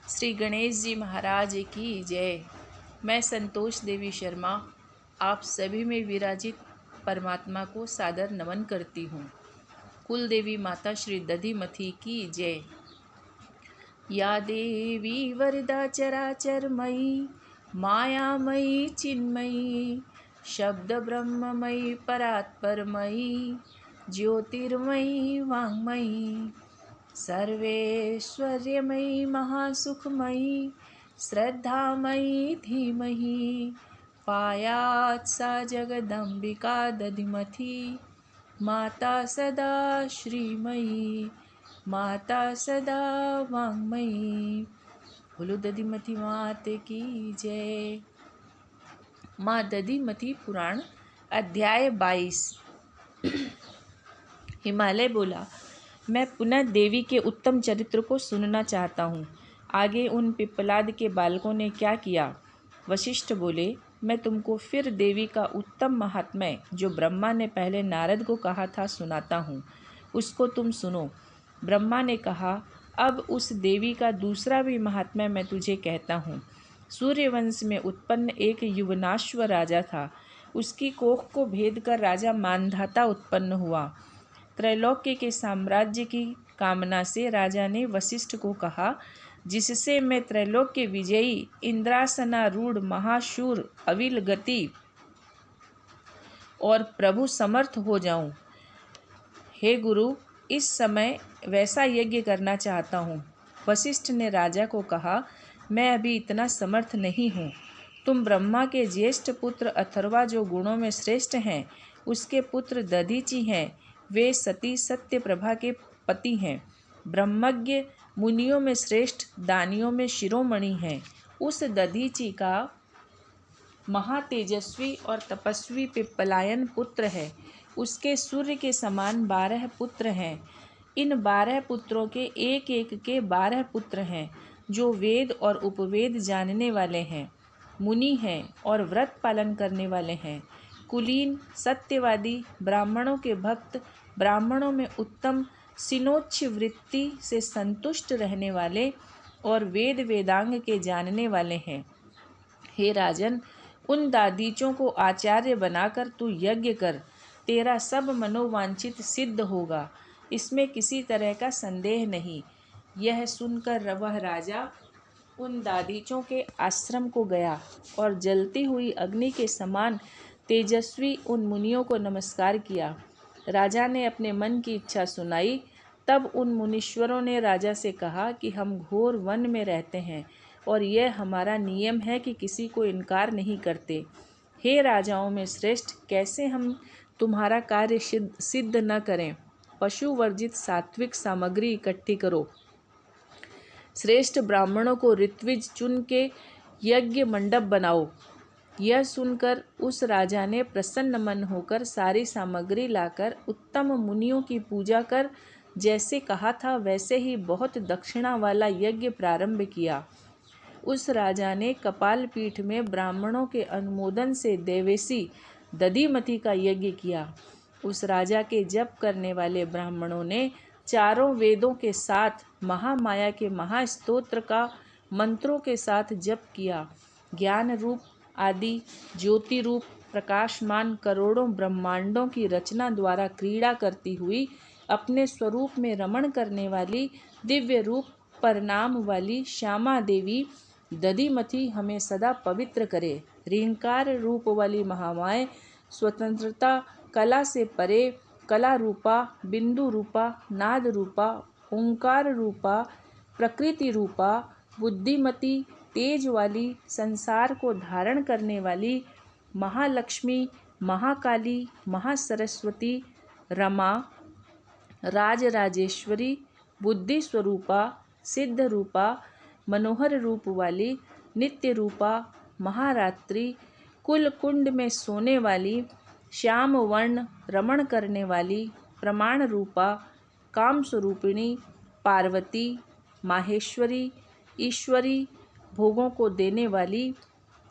श्री गणेश जी महाराज की जय। मैं संतोष देवी शर्मा आप सभी में विराजित परमात्मा को सादर नमन करती हूँ। कुल देवी माता श्री दधिमथी की जय। या देवी वरदा चराचरमयी मायामयी चिन्मयी शब्द ब्रह्ममयी परात्परमयी ज्योतिर्मयी वाङ्मयी सर्वैश्वर्यमयी महासुखमयी श्रद्धामयी धीमहि पायात् सा जगदम्बिका दधिमथी माता सदा श्रीमयी माता सदा वाङ्मयी। बोलो दधिमथी माते की जय। माँ दधिमथी पुराण अध्याय 22। हिमालय बोला, मैं पुनः देवी के उत्तम चरित्र को सुनना चाहता हूँ। आगे उन पिप्पलाद के बालकों ने क्या किया? वशिष्ठ बोले, मैं तुमको फिर देवी का उत्तम महात्म्य जो ब्रह्मा ने पहले नारद को कहा था सुनाता हूँ, उसको तुम सुनो। ब्रह्मा ने कहा, अब उस देवी का दूसरा भी महात्म्य मैं तुझे कहता हूँ। सूर्यवंश में उत्पन्न एक युवनाश्व राजा था। उसकी कोख को भेद कर राजा मानधाता उत्पन्न हुआ। त्रैलोक्य के साम्राज्य की कामना से राजा ने वशिष्ठ को कहा, जिससे मैं त्रैलोक्य विजयी इंद्रासनारूढ़ महाशूर अविल गति और प्रभु समर्थ हो जाऊं। हे गुरु, इस समय वैसा यज्ञ करना चाहता हूँ। वशिष्ठ ने राजा को कहा, मैं अभी इतना समर्थ नहीं हूँ। तुम ब्रह्मा के ज्येष्ठ पुत्र अथर्वा जो गुणों में श्रेष्ठ हैं, उसके पुत्र दधीचि हैं। वे सती सत्य प्रभा के पति हैं। ब्रह्मज्ञ मुनियों में श्रेष्ठ, दानियों में शिरोमणि हैं। उस दधीचि का महातेजस्वी और तपस्वी पिप्पलायन पुत्र है। उसके सूर्य के समान 12 पुत्र हैं। इन 12 पुत्रों के एक एक के 12 पुत्र हैं, जो वेद और उपवेद जानने वाले हैं, मुनि हैं और व्रत पालन करने वाले हैं, कुलीन, सत्यवादी, ब्राह्मणों के भक्त, ब्राह्मणों में उत्तम, सिनोच्च वृत्ति से संतुष्ट रहने वाले और वेद वेदांग के जानने वाले हैं। हे राजन, उन दादीचों को आचार्य बनाकर तू यज्ञ कर। तेरा सब मनोवांछित सिद्ध होगा, इसमें किसी तरह का संदेह नहीं। यह सुनकर वह राजा उन दादीचों के आश्रम को गया और जलती हुई अग्नि के समान तेजस्वी उन मुनियों को नमस्कार किया। राजा ने अपने मन की इच्छा सुनाई। तब उन मुनीश्वरों ने राजा से कहा कि हम घोर वन में रहते हैं और यह हमारा नियम है कि किसी को इनकार नहीं करते। हे राजाओं में श्रेष्ठ, कैसे हम तुम्हारा कार्य सिद्ध न करें। पशु वर्जित सात्विक सामग्री इकट्ठी करो। श्रेष्ठ ब्राह्मणों को ऋत्विज चुन के यज्ञ मंडप बनाओ। यह सुनकर उस राजा ने प्रसन्न मन होकर सारी सामग्री लाकर उत्तम मुनियों की पूजा कर जैसे कहा था वैसे ही बहुत दक्षिणा वाला यज्ञ प्रारंभ किया। उस राजा ने कपाल पीठ में ब्राह्मणों के अनुमोदन से देवेशी दधिमथी का यज्ञ किया। उस राजा के जप करने वाले ब्राह्मणों ने चारों वेदों के साथ महामाया के महास्तोत्र का मंत्रों के साथ जप किया। ज्ञान रूप आदि ज्योति रूप प्रकाशमान करोड़ों ब्रह्मांडों की रचना द्वारा क्रीड़ा करती हुई अपने स्वरूप में रमण करने वाली दिव्य रूप परिणाम वाली श्यामा देवी दधिमथी हमें सदा पवित्र करे। ऋंकार रूप वाली महामाए स्वतंत्रता कला से परे कला रूपा, बिंदु रूपा, नाद रूपा, ओंकार रूपा, प्रकृति रूपा, बुद्धिमती, तेज वाली, संसार को धारण करने वाली महालक्ष्मी, महाकाली, महासरस्वती, रमा, राजराजेश्वरी, बुद्धि स्वरूपा, सिद्ध रूपा, मनोहर रूप वाली, नित्य रूपा, महारात्रि, कुल कुंड में सोने वाली, श्याम वर्ण रमण करने वाली, प्रमाण रूपा, काम स्वरूपिणी, पार्वती, माहेश्वरी, ईश्वरी, भोगों को देने वाली,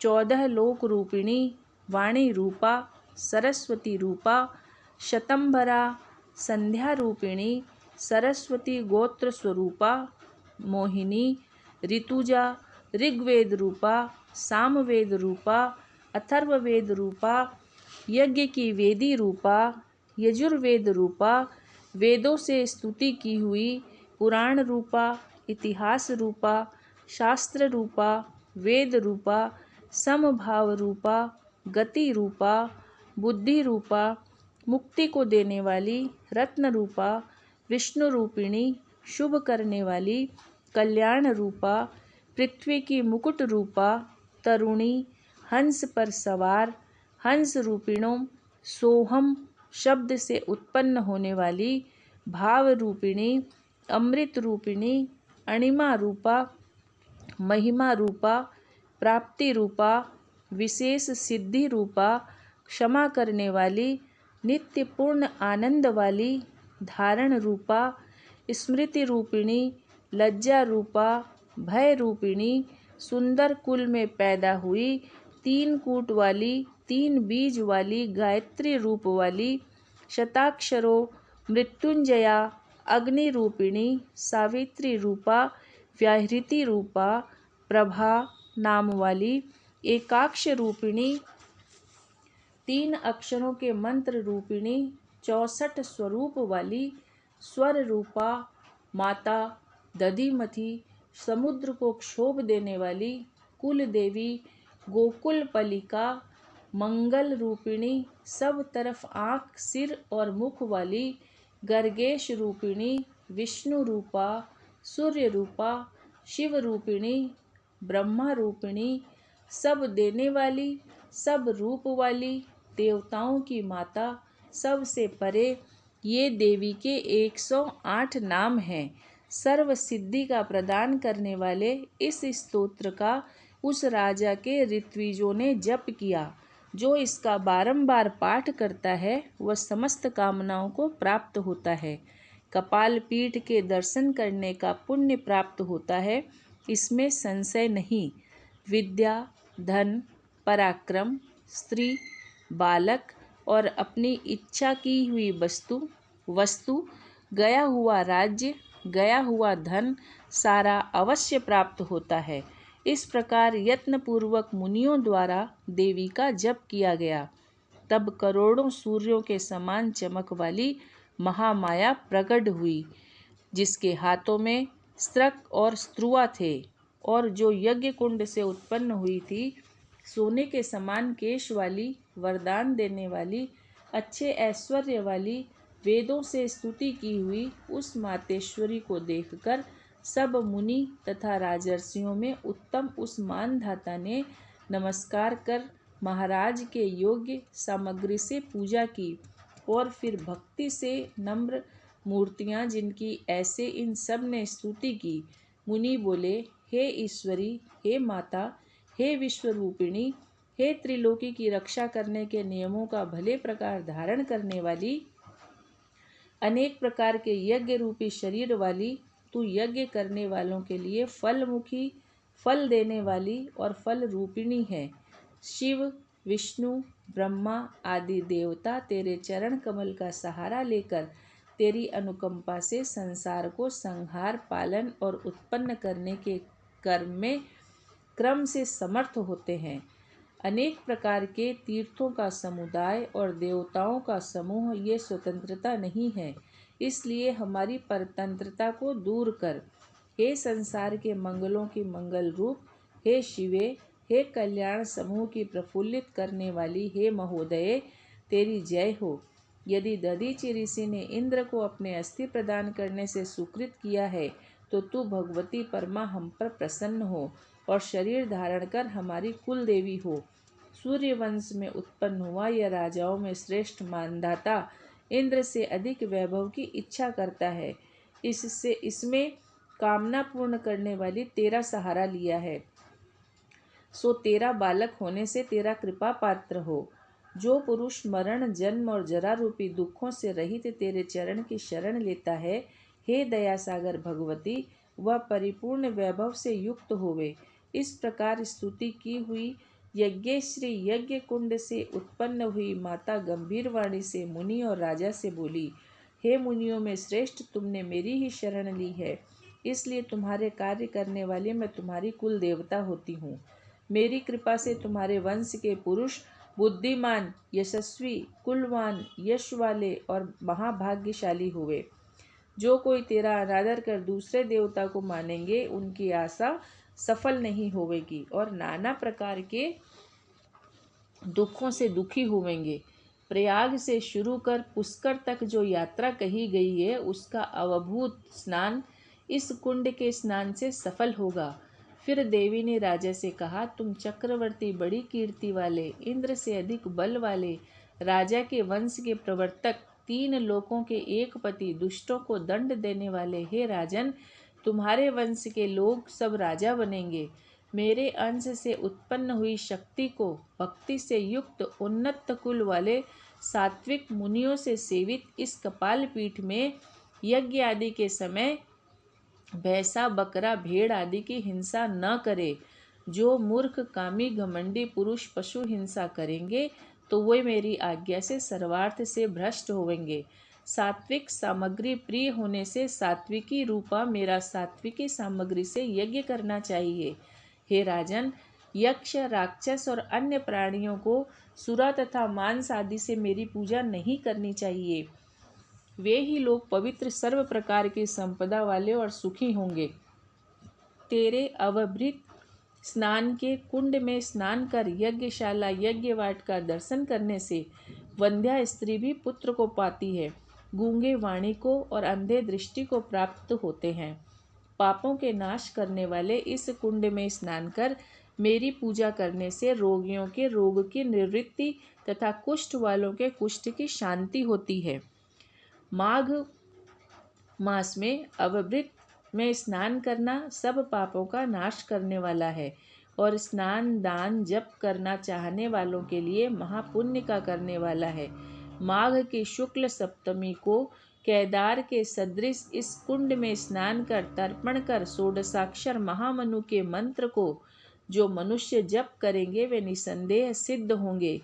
14 लोक रूपिणी, वाणी रूपा, सरस्वती रूपा, शतंभरा, संध्या रूपिणी, सरस्वती गोत्र स्वरूपा, मोहिनी, ऋतुजा, ऋग्वेद रूपा, सामवेद रूपा, अथर्ववेद रूपा, यज्ञ की वेदी रूपा, यजुर्वेद रूपा, वेदों से स्तुति की हुई, पुराण रूपा, इतिहास रूपा, शास्त्र रूपा, वेद रूपा, समभाव रूपा, गति रूपा, बुद्धि रूपा, मुक्ति को देने वाली, रत्न रूपा, विष्णु रूपिणी, शुभ करने वाली, कल्याण रूपा, पृथ्वी की मुकुट रूपा, तरुणी, हंस पर सवार, हंस रूपिणों, सोहम शब्द से उत्पन्न होने वाली, भाव रूपिणी, अमृत रूपिणी, अणिमा रूपा, महिमा रूपा, प्राप्ति रूपा, विशेष सिद्धि रूपा, क्षमा करने वाली, नित्य पूर्ण आनंद वाली, धारण रूपा, स्मृति रूपिणी, लज्जा रूपा, भय रूपिणी, सुंदर कुल में पैदा हुई, 3 कूट वाली, 3 बीज वाली, गायत्री रूप वाली, शताक्षरों, मृत्युंजया, अग्नि रूपिणी, सावित्री रूपा, व्याहृति रूपा, प्रभा नाम वाली, एकाक्ष रूपिणी, 3 अक्षरों के मंत्र रूपिणी, 64 स्वरूप वाली, स्वर रूपा, माता, दधिमथी, समुद्र को क्षोभ देने वाली, कुल देवी, गोकुल पलिका, मंगल रूपिणी, सब तरफ आँख, सिर और मुख वाली, गर्गेश रूपिणी, विष्णु रूपा, सूर्य रूपा, शिव रूपिणी, ब्रह्मा रूपिणी, सब देने वाली, सब रूप वाली, देवताओं की माता, सबसे परे, ये देवी के 108 नाम हैं। सर्व सिद्धि का प्रदान करने वाले इस स्तोत्र का उस राजा के ऋत्विजों ने जप किया। जो इसका बारंबार पाठ करता है वह समस्त कामनाओं को प्राप्त होता है। कपाल पीठ के दर्शन करने का पुण्य प्राप्त होता है, इसमें संशय नहीं। विद्या, धन, पराक्रम, स्त्री, बालक और अपनी इच्छा की हुई वस्तु, गया हुआ राज्य, गया हुआ धन सारा अवश्य प्राप्त होता है। इस प्रकार यत्नपूर्वक मुनियों द्वारा देवी का जप किया गया। तब करोड़ों सूर्यों के समान चमक वाली महामाया प्रकट हुई, जिसके हाथों में स्त्रक और स्त्रुआ थे, और जो यज्ञ कुंड से उत्पन्न हुई थी, सोने के समान केश वाली, वरदान देने वाली, अच्छे ऐश्वर्य वाली, वेदों से स्तुति की हुई उस मातेश्वरी को देखकर सब मुनि तथा राजर्षियों में उत्तम उस मानधाता ने नमस्कार कर महाराज के योग्य सामग्री से पूजा की, और फिर भक्ति से नम्र मूर्तियां जिनकी ऐसे इन सब ने स्तुति की। मुनि बोले, हे ईश्वरी, हे माता, हे विश्वरूपिणी, हे त्रिलोकी की रक्षा करने के नियमों का भले प्रकार धारण करने वाली, अनेक प्रकार के यज्ञ रूपी शरीर वाली, तू यज्ञ करने वालों के लिए फलमुखी, फल देने वाली और फल रूपिणी है। शिव, विष्णु, ब्रह्मा आदि देवता तेरे चरण कमल का सहारा लेकर तेरी अनुकंपा से संसार को संहार, पालन और उत्पन्न करने के क्रम से समर्थ होते हैं। अनेक प्रकार के तीर्थों का समुदाय और देवताओं का समूह ये स्वतंत्रता नहीं है, इसलिए हमारी परतंत्रता को दूर कर। हे संसार के मंगलों की मंगल रूप, हे शिवे, हे कल्याण समूह की प्रफुल्लित करने वाली, हे महोदये, तेरी जय हो। यदि दधीचि ऋषि ने इंद्र को अपने अस्थि प्रदान करने से सुकृत किया है, तो तू भगवती परमा हम पर प्रसन्न हो और शरीर धारण कर हमारी कुल देवी हो। सूर्य वंश में उत्पन्न हुआ यह राजाओं में श्रेष्ठ मानधाता इंद्र से अधिक वैभव की इच्छा करता है। इसमें कामना पूर्ण करने वाली तेरा सहारा लिया है, सो तेरा बालक होने से तेरा कृपा पात्र हो। जो पुरुष मरण, जन्म और जरा रूपी दुखों से रहित तेरे चरण की शरण लेता है, हे दया सागर भगवती, वह परिपूर्ण वैभव से युक्त होवे। इस प्रकार स्तुति की हुई यज्ञेश्वरी यज्ञ कुंड से उत्पन्न हुई माता गंभीर वाणी से मुनि और राजा से बोली, हे मुनियों में श्रेष्ठ, तुमने मेरी ही शरण ली है। इसलिए तुम्हारे कार्य करने वाली मैं तुम्हारी कुल देवता होती हूँ। मेरी कृपा से तुम्हारे वंश के पुरुष बुद्धिमान, यशस्वी, कुलवान, यश वाले और महाभाग्यशाली हुए। जो कोई तेरा अनादर कर दूसरे देवता को मानेंगे, उनकी आशा सफल नहीं होवेगी और नाना प्रकार के दुखों से दुखी होवेंगे। प्रयाग से शुरू कर पुष्कर तक जो यात्रा कही गई है, उसका अवभूत स्नान इस कुंड के स्नान से सफल होगा। फिर देवी ने राजा से कहा, तुम चक्रवर्ती, बड़ी कीर्ति वाले, इंद्र से अधिक बल वाले, राजा के वंश के प्रवर्तक, 3 लोकों के एक पति, दुष्टों को दंड देने वाले, हे राजन, तुम्हारे वंश के लोग सब राजा बनेंगे। मेरे अंश से उत्पन्न हुई शक्ति को भक्ति से युक्त उन्नत कुल वाले सात्विक मुनियों से सेवित इस कपाल पीठ में यज्ञ आदि के समय भैंसा, बकरा, भेड़ आदि की हिंसा न करे। जो मूर्ख, कामी, घमंडी पुरुष पशु हिंसा करेंगे तो वे मेरी आज्ञा से सर्वार्थ से भ्रष्ट होवेंगे। सात्विक सामग्री प्रिय होने से सात्विकी रूपा मेरा सात्विकी सामग्री से यज्ञ करना चाहिए। हे राजन, यक्ष, राक्षस और अन्य प्राणियों को सुरा तथा मांस आदि से मेरी पूजा नहीं करनी चाहिए। वे ही लोग पवित्र, सर्व प्रकार की संपदा वाले और सुखी होंगे। तेरे अवभृत स्नान के कुंड में स्नान कर यज्ञशाला, यज्ञवाट का दर्शन करने से वंध्या स्त्री भी पुत्र को पाती है, गूंगे वाणी को और अंधे दृष्टि को प्राप्त होते हैं। पापों के नाश करने वाले इस कुंड में स्नान कर मेरी पूजा करने से रोगियों के रोग की निवृत्ति तथा कुष्ठ वालों के कुष्ठ की शांति होती है। माघ मास में अवभृत में स्नान करना सब पापों का नाश करने वाला है और स्नान, दान, जप करना चाहने वालों के लिए महापुण्य का करने वाला है। माघ की शुक्ल सप्तमी को केदार के सदृश इस कुंड में स्नान कर तर्पण कर षोडशाक्षर महामनु के मंत्र को जो मनुष्य जप करेंगे वे निसंदेह सिद्ध होंगे।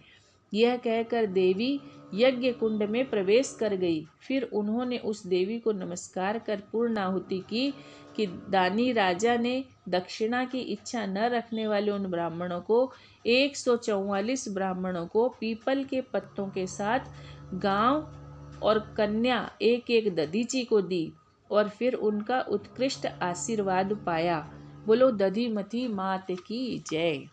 यह कहकर देवी यज्ञ कुंड में प्रवेश कर गई। फिर उन्होंने उस देवी को नमस्कार कर पूर्णाहुति की कि दानी राजा ने दक्षिणा की इच्छा न रखने वाले उन ब्राह्मणों को 144 ब्राह्मणों को पीपल के पत्तों के साथ गांव और कन्या एक एक दधीची को दी और फिर उनका उत्कृष्ट आशीर्वाद पाया। बोलो दधीमती मात की जय।